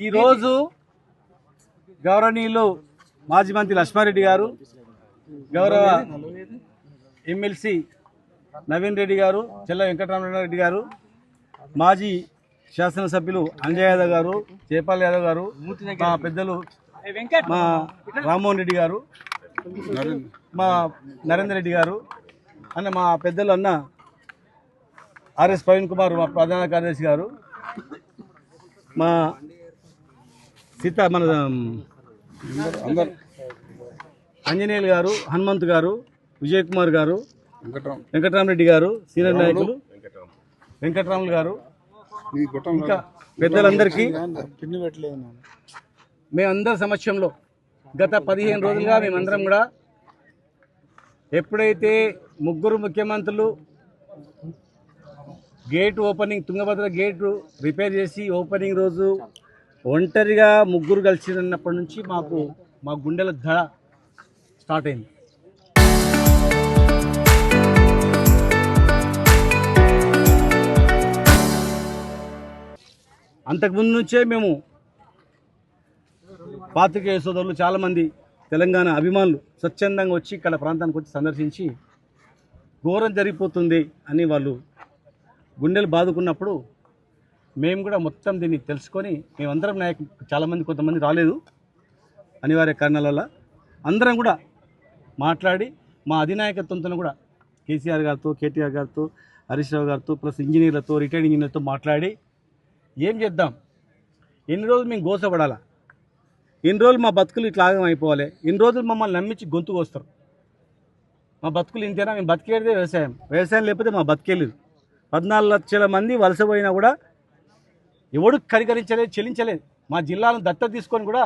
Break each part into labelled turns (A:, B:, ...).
A: ఈరోజు గౌరవనీయులు మాజీ మంత్రి లక్ష్మారెడ్డి గారు, గౌరవ ఎమ్మెల్సీ నవీన్ రెడ్డి గారు, చెల్ల వెంకటరామరెడ్డి గారు, మాజీ శాసనసభ్యులు అంజయ్ యాదవ్ గారు, జయపాల్ యాదవ్ గారు, మా పెద్దలు మా రామ్మోహన్ రెడ్డి గారు, మా నరేందర్ రెడ్డి గారు, అన్న మా పెద్దలు అన్న ఆర్ఎస్ ప్రవీణ్ కుమార్, మా ప్రధాన కార్యదర్శి గారు, మా మన ఆంజనేయులు గారు, హనుమంత్ గారు, విజయ్ కుమార్ గారు, వెంకటరామరెడ్డి గారు, సీనియర్ నాయకులు వెంకటరాములు గారు, ఇంకా పెద్దలందరికీ మేమందరి సమక్షంలో గత 15 రోజులుగా మేమందరం కూడా ఎప్పుడైతే ముగ్గురు ముఖ్యమంత్రులు gate opening, Tungabhadra gate repair చేసి ఓపెనింగ్ రోజు ఒంటరిగా ముగ్గురు కలిసినప్పటి నుంచి మా గుండెల ధడ స్టార్ట్ అయింది. అంతకుముందు నుంచే మేము పాత్రికేయ సోదరులు చాలామంది తెలంగాణ అభిమానులు స్వచ్ఛందంగా వచ్చి ఇక్కడ ప్రాంతానికి వచ్చి సందర్శించి ఘోరం జరిగిపోతుంది అని వాళ్ళు గుండెలు బాదుకున్నప్పుడు మేము కూడా మొత్తం దీన్ని తెలుసుకొని మేమందరం నాయకులు చాలామంది, కొంతమంది రాలేదు అనివార్య కారణాల వల్ల, అందరం కూడా మాట్లాడి మా అధినాయకత్వంతో కూడా కేసీఆర్ గారితో, కేటీఆర్ గారితో, హరీష్ రావు గారితో, ప్లస్ ఇంజనీర్లతో, రిటైర్డ్ ఇంజనీర్లతో మాట్లాడి ఏం చేద్దాం, ఎన్ని రోజులు మేము గోసపడాలా, ఎన్ని రోజులు మా బతుకులు ఇట్లా ఆగం అయిపోవాలి, ఎన్ని రోజులు మమ్మల్ని నమ్మించి గొంతుకు వస్తారు, మా బతుకులు ఇంతేనా, మేము బతికేదే వ్యవసాయం లేకపోతే మా బతికేలేదు. 14 లక్షల మంది వలస పోయినా కూడా ఎవడు కరికరించలేదు, చెల్లించలేదు. మా జిల్లాలను దత్తత తీసుకొని కూడా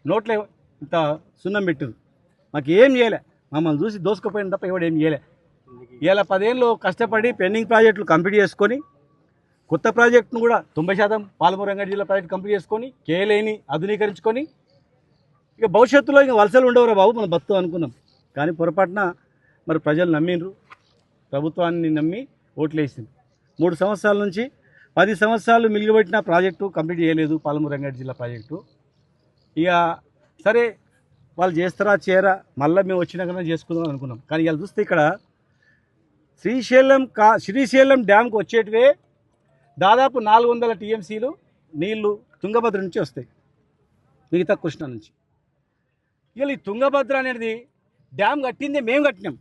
A: నోట్లే ఇంత సున్నం పెట్టింది, మాకు ఏం చేయలే, మమ్మల్ని చూసి దోసుకుపోయిన తప్ప ఎవడు ఏం చేయలే. ఇలా 10 ఏళ్ళు కష్టపడి పెండింగ్ ప్రాజెక్టులు కంప్లీట్ చేసుకొని, కొత్త ప్రాజెక్టును కూడా 90% పాలమూరు రంగారెడ్డి జిల్లా ప్రాజెక్టు కంప్లీట్ చేసుకొని, కేలేని ఆధునీకరించుకొని, ఇక భవిష్యత్తులో ఇంకా వలసలు ఉండవురా బాబు మనం బతు అనుకున్నాం. కానీ పొరపాటున మరి ప్రజలు నమ్మిండ్రు, ప్రభుత్వాన్ని నమ్మి ఓట్లు వేసింది. 3 సంవత్సరాల నుంచి 10 సంవత్సరాలు మిగిలిపెట్టిన ప్రాజెక్టు కంప్లీట్ చేయలేదు, పాలమూరు రంగారెడ్డి జిల్లా ప్రాజెక్టు. ఇక సరే వాళ్ళు చేస్తారా చేయరా, మళ్ళీ మేము వచ్చినాకనే చేసుకుందాం అనుకున్నాం. కానీ ఇవాళ చూస్తే ఇక్కడ శ్రీశైలం డ్యామ్కి వచ్చేటివే దాదాపు 400 టీఎంసీలు నీళ్లు తుంగభద్ర నుంచి వస్తాయి, మిగతా కృష్ణా నుంచి. ఇవాళ ఈ తుంగభద్ర అనేది డ్యామ్ కట్టిందే మేము కట్టినాం.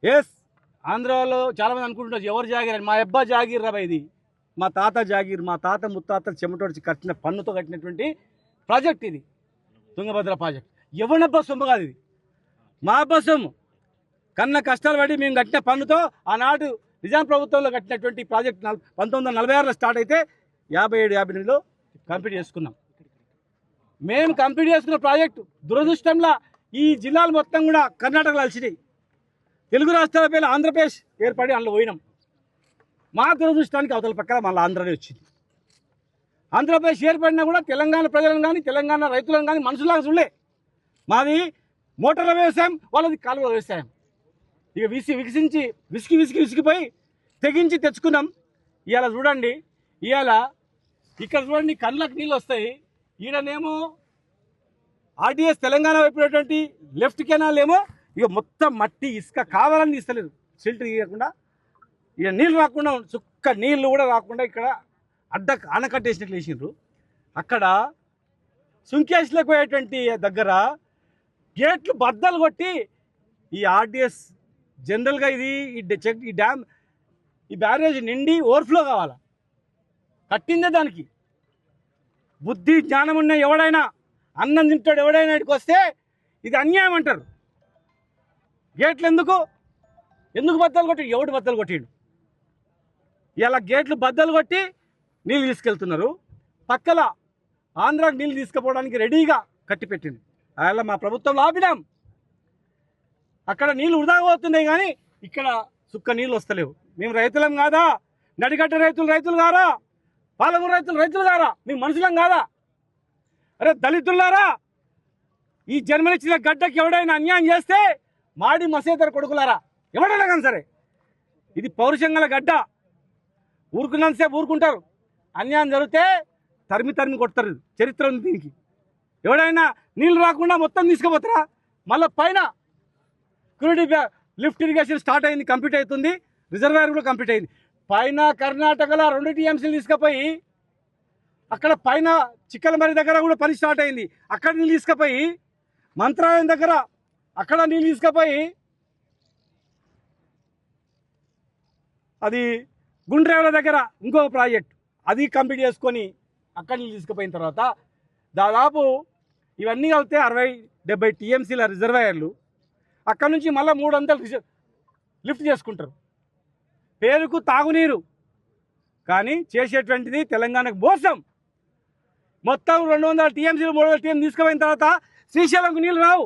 A: ఎస్, ఆంధ్రాలో చాలామంది అనుకుంటున్నారు ఎవరు జాగీర్ అని. మా అబ్బా జాగీర్ రా ఇది, మా తాత జాగీర్, మా తాత ముత్తాత చెమటోడిచి కట్టిన పన్నుతో కట్టినటువంటి ప్రాజెక్ట్ ఇది తుంగభద్ర ప్రాజెక్ట్. ఎవరినబ్బా సొమ్ము కాదు, ఇది మా అబ్బా సొమ్ము. కన్న కష్టాలు పడి మేము కట్టిన పన్నుతో ఆనాడు నిజాం ప్రభుత్వంలో కట్టినటువంటి ప్రాజెక్ట్ 1946లో స్టార్ట్ అయితే 57-58లో కంప్లీట్ చేసుకున్నాం. మేము కంప్లీట్ చేసుకున్న ప్రాజెక్టు దురదృష్టంలో ఈ జిల్లాలు మొత్తం కూడా కర్ణాటకలో కలిసినాయి. తెలుగు రాష్ట్రాల పేరు ఆంధ్రప్రదేశ్ ఏర్పడి అందులో పోయినాం. మా దురదృష్టానికి అవతల పక్కన మళ్ళీ ఆంధ్రనే వచ్చింది. ఆంధ్రప్రదేశ్ ఏర్పడినా కూడా తెలంగాణ ప్రజలను కానీ, తెలంగాణ రైతులను కానీ మనుషులాగా చూడలే. మాది మోటార్ల వ్యవసాయం, వాళ్ళది కాలువ వ్యవసాయం. ఇక విసిగిపోయి తెగించి తెచ్చుకున్నాం. ఇవాళ చూడండి, ఇవాళ ఇక్కడ చూడండి కళ్ళకు నీళ్ళు వస్తాయి. ఈడనేమో ఆర్డీఎస్ తెలంగాణ వైపునటువంటి లెఫ్ట్ కెనాల్ ఏమో ఇక మొత్తం మట్టి ఇసుక కావాలని తీస్తలేదు, సిల్ట్ తీయకుండా, ఇక నీళ్ళు రాకుండా, చుక్క నీళ్ళు కూడా రాకుండా ఇక్కడ ఆనకట్టేసినట్లు వేసిండ్రు. అక్కడ సుంకేశ్లకు పోయేటువంటి దగ్గర గేట్లు బద్దలు కొట్టి ఈ ఆర్డీఎస్ జనరల్గా ఈ డ్యామ్, ఈ బ్యారేజ్ నిండి ఓవర్ఫ్లో కావాలా, కట్టిందే దానికి. బుద్ధి జ్ఞానం ఉన్న ఎవడైనా, అన్నం తింటాడు ఎవడైనా ఇక్కడికి వస్తే ఇది అన్యాయం అంటారు. గేట్లు ఎందుకు బద్దలు కొట్టి, ఎవడు బద్దలు కొట్టిండు? ఇలా గేట్లు బద్దలు కొట్టి నీళ్ళు తీసుకెళ్తున్నారు. పక్కల ఆంధ్రాకి నీళ్ళు తీసుకుపోవడానికి రెడీగా కట్టి పెట్టింది. అలా మా ప్రభుత్వంలో ఆపినాం. అక్కడ నీళ్ళు వృధా పోతున్నాయి కానీ ఇక్కడ సుక్క నీళ్ళు వస్తలేవు. మేము రైతులం కాదా? నడిగట్ట రైతులు కారా? పాలమూరు రైతులు కారా? మేము మనుషులం కాదా? అరే దళితులారా, ఈ జన్మనిచ్చిన గడ్డకి ఎవడైనా అన్యాయం చేస్తే మాడి మసేతర కొడుకులారా, ఎవడైనా కానీ సరే, ఇది పౌరుషంగల గడ్డ. ఊరుకున్నంతసేపు ఊరుకుంటారు, అన్యాయం జరిగితే తరిమి తరిమి కొడతారు. చరిత్ర ఉంది దీనికి. ఎవడైనా నీళ్ళు రాకుండా మొత్తం తీసుకుపోతారా? మళ్ళీ పైన క్రూడ్ లిఫ్ట్ ఇరిగేషన్ స్టార్ట్ అయింది, కంప్లీట్ అవుతుంది. రిజర్వాయర్ కూడా కంప్లీట్ అయింది. పైన కర్ణాటకలో 2 TMCలు తీసుకుపోయి అక్కడ పైన చిక్కలమరి దగ్గర కూడా పని స్టార్ట్ అయింది. అక్కడ నీళ్ళు తీసుకుపోయి మంత్రాలయం దగ్గర అక్కడ నీళ్ళు తీసుకుపోయి అది గుండ్రేవుల దగ్గర ఇంకో ప్రాజెక్ట్ అది కంప్లీట్ చేసుకొని అక్కడ నీళ్ళు తీసుకుపోయిన తర్వాత దాదాపు ఇవన్నీ కలిపితే 60-70 TMCల రిజర్వాయర్లు. అక్కడ నుంచి మళ్ళీ 300 లిఫ్ట్ చేసుకుంటారు. పేరుకు తాగునీరు, కానీ చేసేటువంటిది తెలంగాణకు మోసం. మొత్తం 200 TMCలు 300 TMC తీసుకుపోయిన తర్వాత శ్రీశైలంకు నీళ్ళు రావు.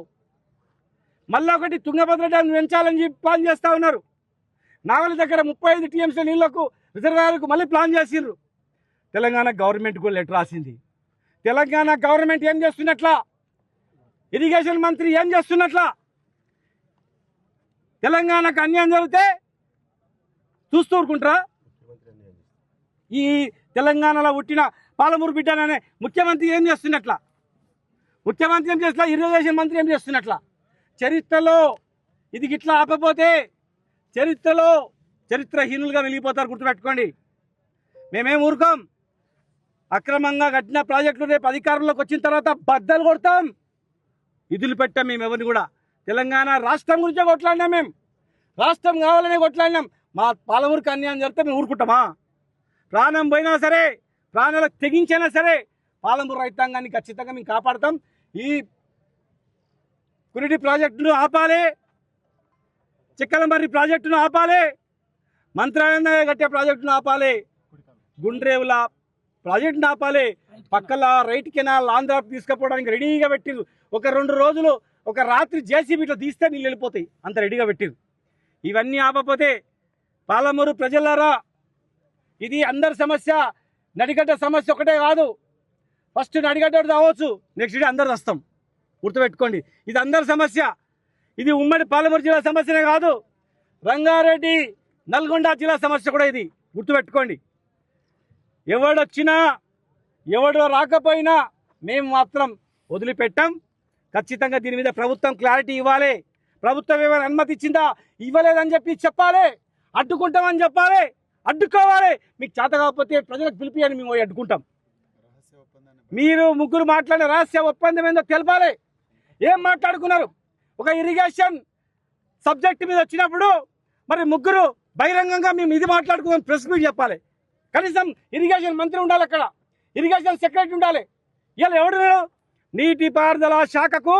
A: మళ్ళీ ఒకటి తుంగభద్ర డ్యామ్ పెంచాలని చెప్పి ప్లాన్ చేస్తూ ఉన్నారు. నాగలి దగ్గర 35 TMCల నీళ్లకు రిజర్వాయర్కు మళ్ళీ ప్లాన్ చేసిండ్రు. తెలంగాణ గవర్నమెంట్ కూడా లెటర్ రాసింది. తెలంగాణ గవర్నమెంట్ ఏం చేస్తున్నట్లా? ఇరిగేషన్ మంత్రి ఏం చేస్తున్నట్లా? తెలంగాణకు అన్యాయం జరిగితే చూస్తూ ఊరుకుంటారా? ఈ తెలంగాణలో పుట్టిన పాలమూరు బిడ్డననే ముఖ్యమంత్రి ఏం చేస్తున్నట్లా? ముఖ్యమంత్రి ఏం చేస్తున్నా? ఇరిగేషన్ మంత్రి ఏం చేస్తున్నట్లా? చరిత్రలో ఇది గిట్లా ఆపపోతే చరిత్రలో చరిత్రహీనులుగా వెలిగిపోతారు. గుర్తుపెట్టుకోండి. మేమేం ఊరుకోం. అక్రమంగా కట్టిన ప్రాజెక్టులు రేపు అధికారంలోకి వచ్చిన తర్వాత బద్దలు కొడతాం. ఇదులు పెట్టాం మేము ఎవరిని కూడా. తెలంగాణ రాష్ట్రం గురించే కొట్లాడినాం. మేము రాష్ట్రం కావాలనే కొట్లాడినాం. మా పాలమూరుకి అన్యాయం జరిగితే మేము ఊరుకుంటామా? ప్రాణం పోయినా సరే, ప్రాణాలకు తెగించైనా సరే పాలమూరు రైతాంగాన్ని ఖచ్చితంగా మేము కాపాడతాం. ఈ కురిటి ప్రాజెక్టును ఆపాలి, చిక్కలమర్రి ప్రాజెక్టును ఆపాలి, మంత్రాలయం కట్టే ప్రాజెక్టును ఆపాలి, గుండ్రేవుల ప్రాజెక్టును ఆపాలి. పక్కల రైట్ కెనాల్ ఆంధ్రాకు తీసుకుపోవడానికి రెడీగా పెట్టిరు. ఒక 2 రోజులు ఒక రాత్రి జేసీబీలో తీస్తే నీళ్ళు వెళ్ళిపోతాయి, అంత రెడీగా పెట్టిరు. ఇవన్నీ ఆపపోతే పాలమూరు ప్రజలారా, ఇది అందరి సమస్య. నడిగడ్డ సమస్య ఒకటే కాదు. ఫస్ట్ నడిగడ్డ రావచ్చు, నెక్స్ట్ డే అందరు వస్తాం. గుర్తుపెట్టుకోండి, ఇది అందరి సమస్య. ఇది ఉమ్మడి పాలమూరు జిల్లా సమస్యనే కాదు, రంగారెడ్డి నల్గొండ జిల్లా సమస్య కూడా ఇది. గుర్తుపెట్టుకోండి. ఎవడొచ్చినా ఎవడో రాకపోయినా మేము మాత్రం వదిలిపెట్టాం. ఖచ్చితంగా దీని మీద ప్రభుత్వం క్లారిటీ ఇవ్వాలి. ప్రభుత్వం ఏమైనా అనుమతి ఇచ్చిందా, ఇవ్వలేదని చెప్పాలి. అడ్డుకుంటామని చెప్పాలి, అడ్డుకోవాలి. మీకు చేత కాకపోతే ప్రజలకు పిలిపియని మేము అడ్డుకుంటాం. మీరు ముగ్గురు మాట్లాడిన రహస్య ఒప్పందం ఏందో తెలపాలి. ఏం మాట్లాడుకున్నారు? ఒక ఇరిగేషన్ సబ్జెక్ట్ మీద వచ్చినప్పుడు మరి ముగ్గురు బహిరంగంగా మేము ఇది మాట్లాడుకున్నాం ప్రెస్ మీట్ చెప్పాలి. కనీసం ఇరిగేషన్ మంత్రి ఉండాలి, అక్కడ ఇరిగేషన్ సెక్రటరీ ఉండాలి. ఇలా ఎవడు నీటిపారుదల శాఖకు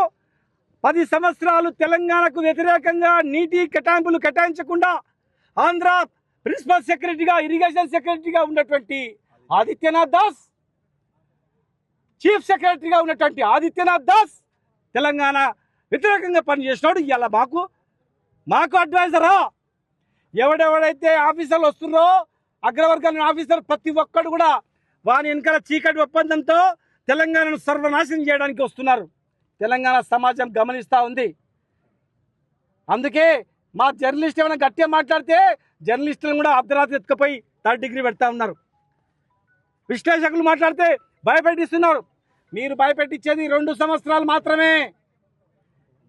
A: 10 సంవత్సరాలు తెలంగాణకు వ్యతిరేకంగా నీటి కేటాయింపులు కేటాయించకుండా ఆంధ్ర ప్రిన్సిపల్ సెక్రటరీగా, ఇరిగేషన్ సెక్రటరీగా ఉన్నటువంటి ఆదిత్యనాథ్ దాస్, చీఫ్ సెక్రటరీగా ఉన్నటువంటి ఆదిత్యనాథ్ దాస్ తెలంగాణ వ్యతిరేకంగా పనిచేసినాడు. ఇలా మాకు అడ్వైజరా? ఎవడెవడైతే ఆఫీసర్లు వస్తున్నారో అగ్రవర్గాల ఆఫీసర్ ప్రతి ఒక్కడు కూడా వాని వెనకాల చీకటి ఒప్పందంతో తెలంగాణను సర్వనాశనం చేయడానికి వస్తున్నారు. తెలంగాణ సమాజం గమనిస్తూ ఉంది. అందుకే మా జర్నలిస్ట్ ఏమైనా గట్టిగా మాట్లాడితే జర్నలిస్టులను కూడా అర్ధరాత్రి ఎత్తుకుపోయి 3rd డిగ్రీ పెడతా ఉన్నారు. విశ్లేషకులు మాట్లాడితే భయపెట్టిస్తున్నారు. మీరు భయపెట్టించేది 2 సంవత్సరాలు మాత్రమే.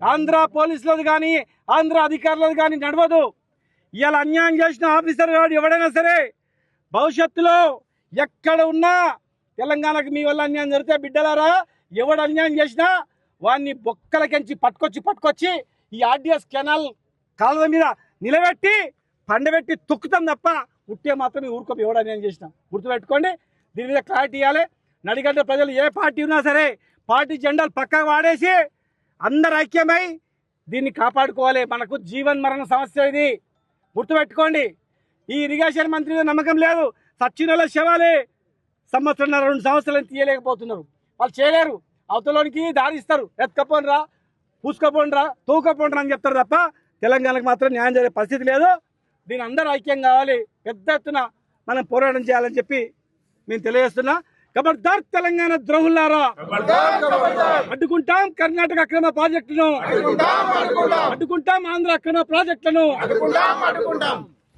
A: ఆంధ్ర పోలీసులది కానీ ఆంధ్ర అధికారులది కానీ నడవదు. ఇవాళ అన్యాయం చేసిన ఆఫీసర్ గారు ఎవడైనా సరే భవిష్యత్తులో ఎక్కడ ఉన్నా తెలంగాణకు మీ వల్ల అన్యాయం జరిగితే బిడ్డలారా, ఎవడు అన్యాయం చేసినా వాడిని బొక్కలకెంచి పట్టుకొచ్చి ఈ ఆర్డిఎస్ కెనాల్ కాలువ మీద నిలబెట్టి పండబెట్టి తొక్కుతాం తప్ప ఉట్టే మాత్రమే ఊరుకోం. ఎవడు అన్యాయం చేసినా గుర్తుపెట్టుకోండి. దీని మీద క్లారిటీ ఇవ్వాలి. నడిగడ్డ ప్రజలు ఏ పార్టీ ఉన్నా సరే పార్టీ జెండాలు పక్కకు వాడేసి అందరు ఐక్యమై దీన్ని కాపాడుకోవాలి. మనకు జీవన్ మరణ సమస్య ఇది. గుర్తుపెట్టుకోండి. ఈ ఇరిగేషన్ మంత్రి మీద నమ్మకం లేదు. సచ్చినోళ్ళ శవాలే 1 సంవత్సరం 2 సంవత్సరాలు తీయలేకపోతున్నారు. వాళ్ళు చేయలేరు. అవతలోనికి దారిస్తారు. ఎత్తుకపోండిరా, పూసుకపోండిరా, తూకపోండిరా అని చెప్తారు తప్ప తెలంగాణకు మాత్రం న్యాయం జరిగే పరిస్థితి లేదు. దీని అందరూ ఐక్యం కావాలి. పెద్ద ఎత్తున మనం పోరాటం చేయాలని చెప్పి నేను తెలియజేస్తున్నా. ఖబర్దార్ తెలంగాణ ద్రోహులారా, అడ్డుకుంటాం కర్ణాటక అక్రమ ప్రాజెక్టులను, అడ్డుకుంటాం ఆంధ్ర అక్రమ ప్రాజెక్టులను.